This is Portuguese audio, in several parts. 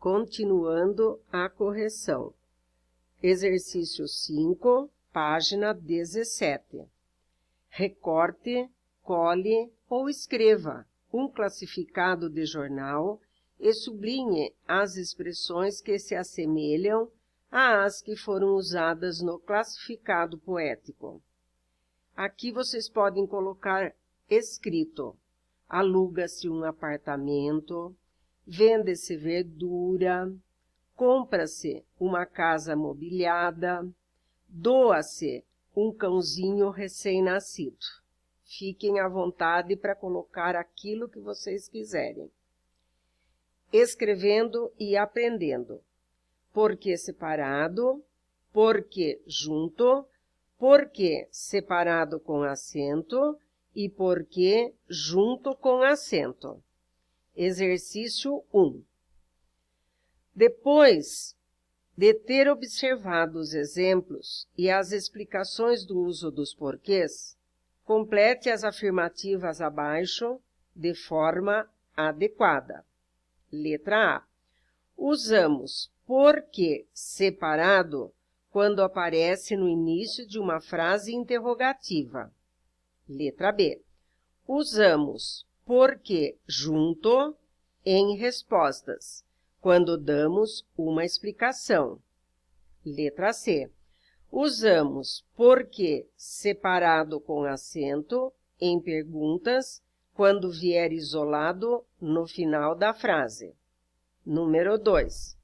Continuando a correção. Exercício 5, página 17. Recorte, cole ou escreva um classificado de jornal e sublinhe as expressões que se assemelham às que foram usadas no classificado poético. Aqui vocês podem colocar escrito: aluga-se um apartamento, vende-se verdura, compra-se uma casa mobiliada, doa-se um cãozinho recém-nascido. Fiquem à vontade para colocar aquilo que vocês quiserem. Escrevendo e aprendendo. Porque separado, porque junto, porque separado com acento e porque junto com acento. Exercício 1. Depois de ter observado os exemplos e as explicações do uso dos porquês, complete as afirmativas abaixo de forma adequada. Letra A. Usamos porque separado quando aparece no início de uma frase interrogativa. Letra B. Usamos porque junto em respostas, quando damos uma explicação. Letra C. Usamos porque separado com acento em perguntas, quando vier isolado no final da frase. Número 2.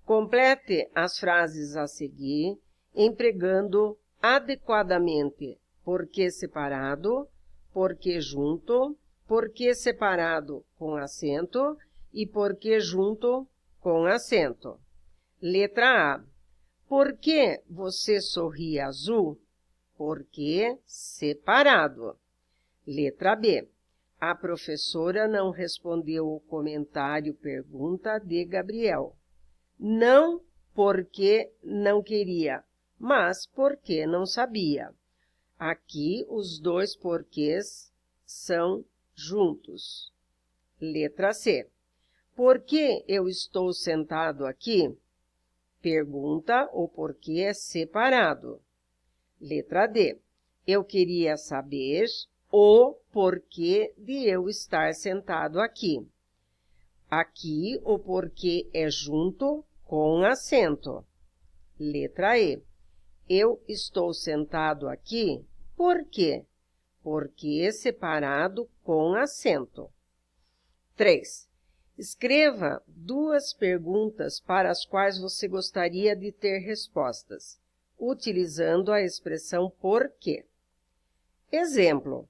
Complete as frases a seguir, empregando adequadamente porque separado, porque junto, porque separado com acento e porque junto com acento. Letra A. Por que você sorri azul? Porque separado. Letra B. A professora não respondeu o comentário-pergunta de Gabriel. Não porque não queria, mas porque não sabia. Aqui os dois porquês são juntos. Letra C. Por que eu estou sentado aqui? Pergunta o porquê é separado. Letra D. Eu queria saber o porquê de eu estar sentado aqui. Aqui o porquê é junto com acento. Letra E. Eu estou sentado aqui por quê? Porque separado com acento. 3. Escreva 2 perguntas para as quais você gostaria de ter respostas, utilizando a expressão por quê. Exemplo.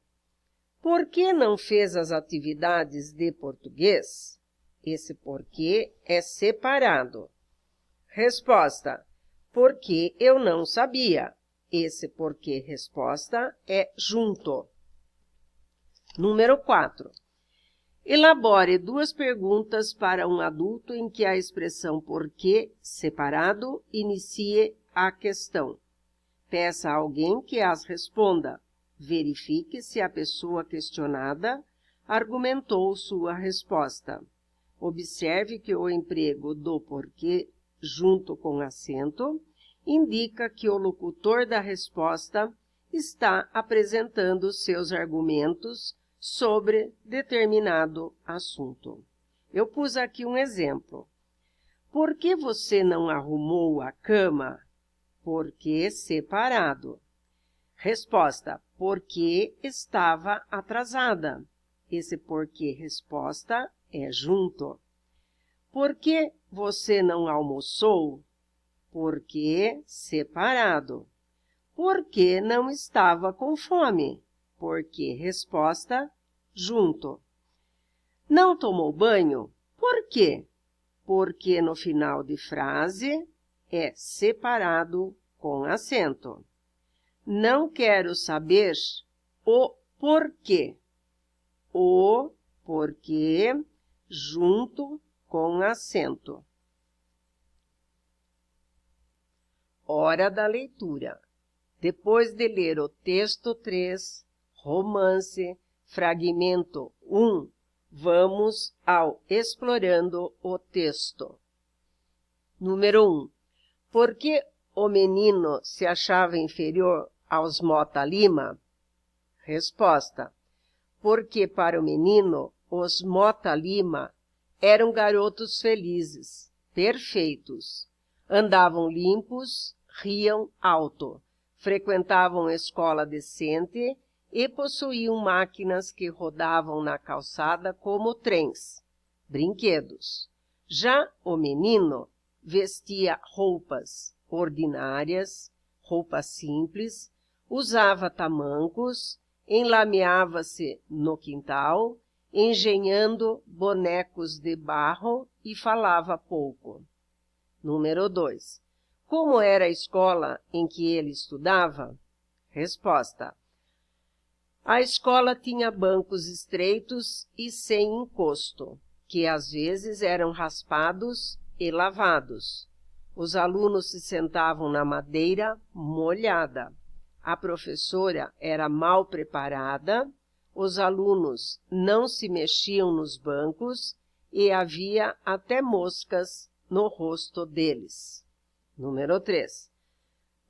Por que não fez as atividades de português? Esse porquê é separado. Resposta. Porque eu não sabia. Esse porquê-resposta é junto. Número 4. Elabore 2 perguntas para um adulto em que a expressão porquê separado inicie a questão. Peça a alguém que as responda. Verifique se a pessoa questionada argumentou sua resposta. Observe que o emprego do porquê junto com acento indica que o locutor da resposta está apresentando seus argumentos sobre determinado assunto. Eu pus aqui um exemplo. Por que você não arrumou a cama? Porque separado. Resposta. Porque estava atrasada. Esse porquê-resposta é junto. Por que você não almoçou? Porque separado. Por que não estava com fome? Porque resposta junto. Não tomou banho? Por quê? Porque no final de frase é separado com acento. Não quero saber o porquê. O porquê junto com acento. Hora da leitura. Depois de ler o texto 3, romance, fragmento 1, vamos ao explorando o texto. Número 1. Por que o menino se achava inferior aos Mota Lima? Resposta. Porque para o menino, os Mota Lima eram garotos felizes, perfeitos. Andavam limpos, riam alto, frequentavam escola decente e possuíam máquinas que rodavam na calçada como trens, brinquedos. Já o menino vestia roupas ordinárias, roupas simples, usava tamancos, enlameava-se no quintal, engenhando bonecos de barro e falava pouco. Número 2. Como era a escola em que ele estudava? Resposta. A escola tinha bancos estreitos e sem encosto, que às vezes eram raspados e lavados. Os alunos se sentavam na madeira molhada. A professora era mal preparada, os alunos não se mexiam nos bancos e havia até moscas no rosto deles. Número 3.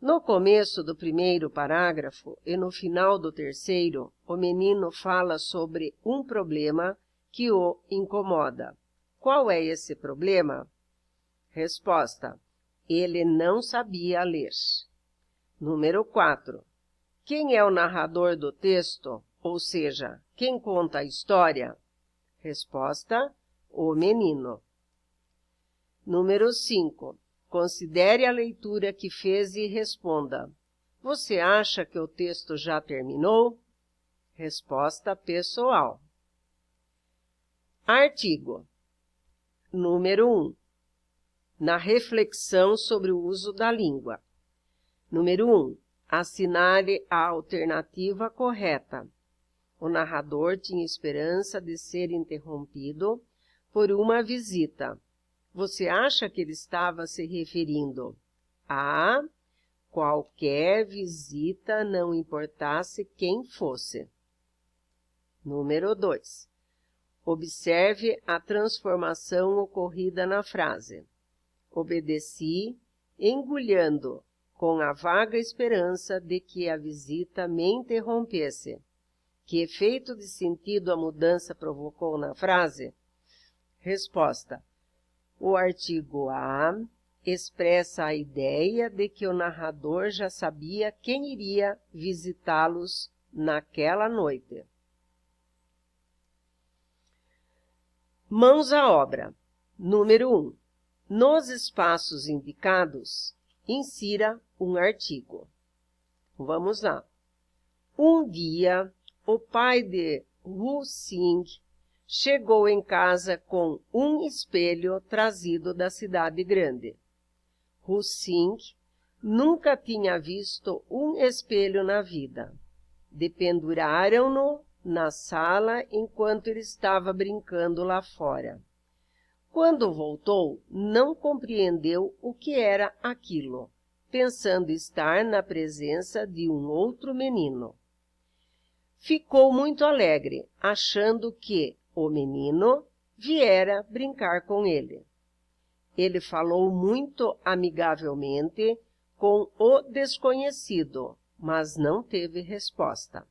No começo do primeiro parágrafo e no final do terceiro, o menino fala sobre um problema que o incomoda. Qual é esse problema? Resposta. Ele não sabia ler. Número 4. Quem é o narrador do texto, ou seja, quem conta a história? Resposta. O menino. Número 5. Considere a leitura que fez e responda. Você acha que o texto já terminou? Resposta pessoal. Artigo. Número 1. Na reflexão sobre o uso da língua. Número 1. Assinale a alternativa correta. O narrador tinha esperança de ser interrompido por uma visita. Você acha que ele estava se referindo a qualquer visita, não importasse quem fosse? Número 2. Observe a transformação ocorrida na frase. Obedeci, engulhando, com a vaga esperança de que a visita me interrompesse. Que efeito de sentido a mudança provocou na frase? Resposta. O artigo A expressa a ideia de que o narrador já sabia quem iria visitá-los naquela noite. Mãos à obra. Número 1. Nos espaços indicados, insira um artigo. Vamos lá. Um dia, o pai de Wu Xing chegou em casa com um espelho trazido da cidade grande. Wu Xing nunca tinha visto um espelho na vida. Dependuraram-no na sala enquanto ele estava brincando lá fora. Quando voltou, não compreendeu o que era aquilo, pensando estar na presença de um outro menino. Ficou muito alegre, achando que o menino viera brincar com ele. Ele falou muito amigavelmente com o desconhecido, mas não teve resposta.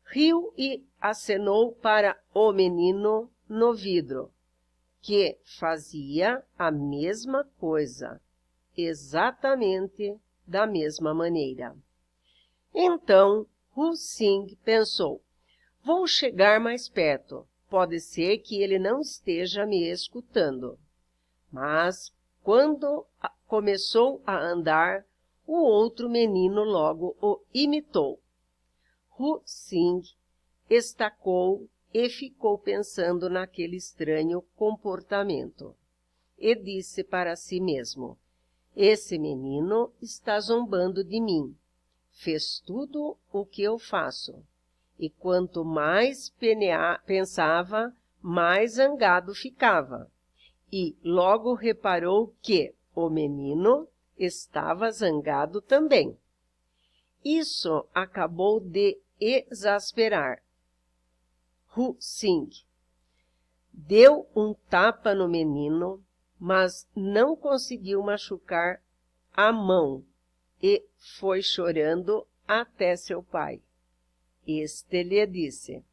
Riu e acenou para o menino no vidro, que fazia a mesma coisa, exatamente da mesma maneira. Então, Wu Xing pensou, vou chegar mais perto, pode ser que ele não esteja me escutando. Mas, quando começou a andar, o outro menino logo o imitou. Wu Xing estacou e ficou pensando naquele estranho comportamento. E disse para si mesmo, esse menino está zombando de mim. Fez tudo o que eu faço. E quanto mais pensava, mais zangado ficava. E logo reparou que o menino estava zangado também. Isso acabou de exasperar Wu Xing. Deu um tapa no menino, mas não conseguiu machucar a mão e foi chorando até seu pai. Este lhe disse: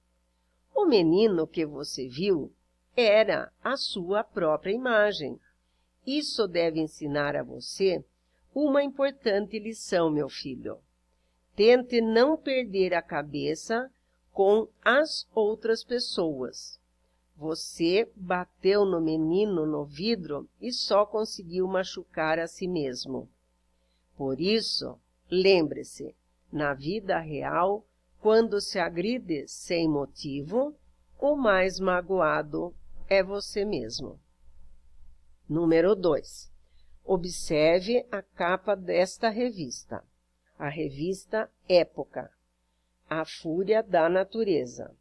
o menino que você viu era a sua própria imagem. Isso deve ensinar a você uma importante lição, meu filho. Tente não perder a cabeça com as outras pessoas. Você bateu no menino no vidro e só conseguiu machucar a si mesmo. Por isso, lembre-se, na vida real, quando se agride sem motivo, o mais magoado é você mesmo. Número 2. Observe a capa desta revista. A revista Época, a fúria da natureza.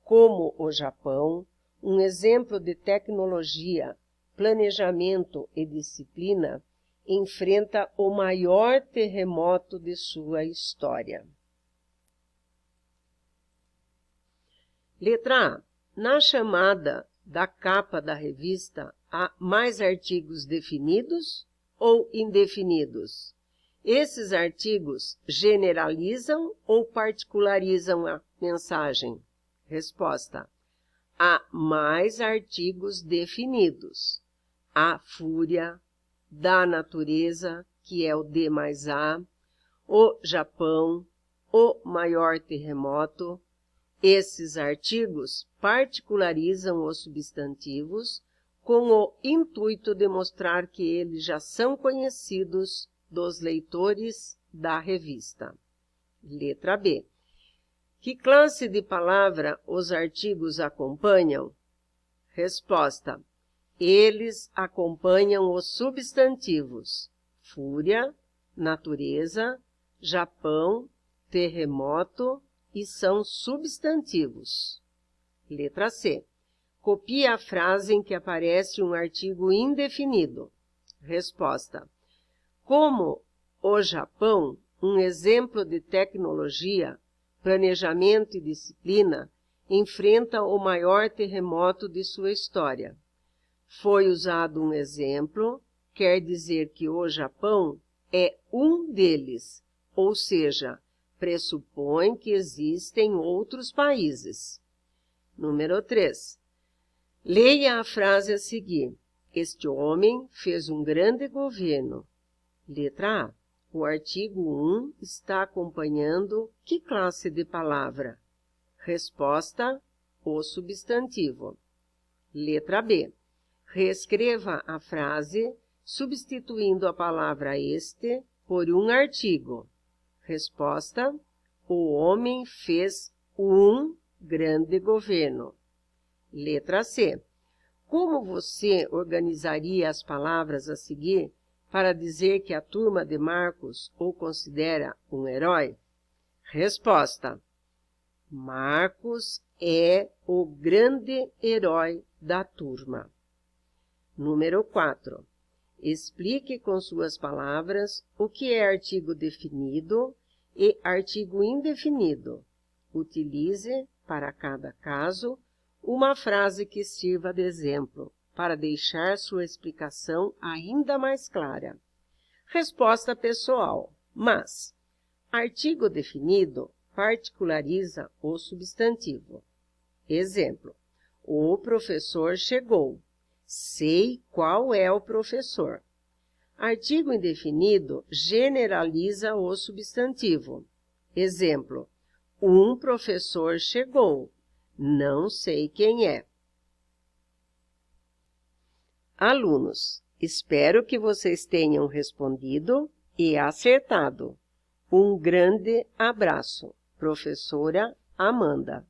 Como o Japão, um exemplo de tecnologia, planejamento e disciplina, enfrenta o maior terremoto de sua história. Letra A. Na chamada da capa da revista, há mais artigos definidos ou indefinidos? Esses artigos generalizam ou particularizam a mensagem? Resposta: há mais artigos definidos. A fúria da natureza, que é o D mais A, o Japão, o maior terremoto. Esses artigos particularizam os substantivos com o intuito de mostrar que eles já são conhecidos dos leitores da revista. Letra B. Que classe de palavra os artigos acompanham? Resposta: eles acompanham os substantivos fúria, natureza, Japão, terremoto e são substantivos. Letra C. Copie a frase em que aparece um artigo indefinido. Resposta: como o Japão, um exemplo de tecnologia, planejamento e disciplina, enfrenta o maior terremoto de sua história. Foi usado um exemplo, quer dizer que o Japão é um deles, ou seja, pressupõe que existem outros países. Número 3. Leia a frase a seguir. Este homem fez um grande governo. Letra A. O artigo 1 está acompanhando que classe de palavra? Resposta: o substantivo. Letra B. Reescreva a frase substituindo a palavra este por um artigo. Resposta: o homem fez um grande governo. Letra C. Como você organizaria as palavras a seguir para dizer que a turma de Marcos o considera um herói? Resposta: Marcos é o grande herói da turma. Número 4. Explique com suas palavras o que é artigo definido e artigo indefinido. Utilize, para cada caso, uma frase que sirva de exemplo, para deixar sua explicação ainda mais clara. Resposta pessoal, mas artigo definido particulariza o substantivo. Exemplo: o professor chegou. Sei qual é o professor. Artigo indefinido generaliza o substantivo. Exemplo: um professor chegou. Não sei quem é. Alunos, espero que vocês tenham respondido e acertado. Um grande abraço. Professora Amanda.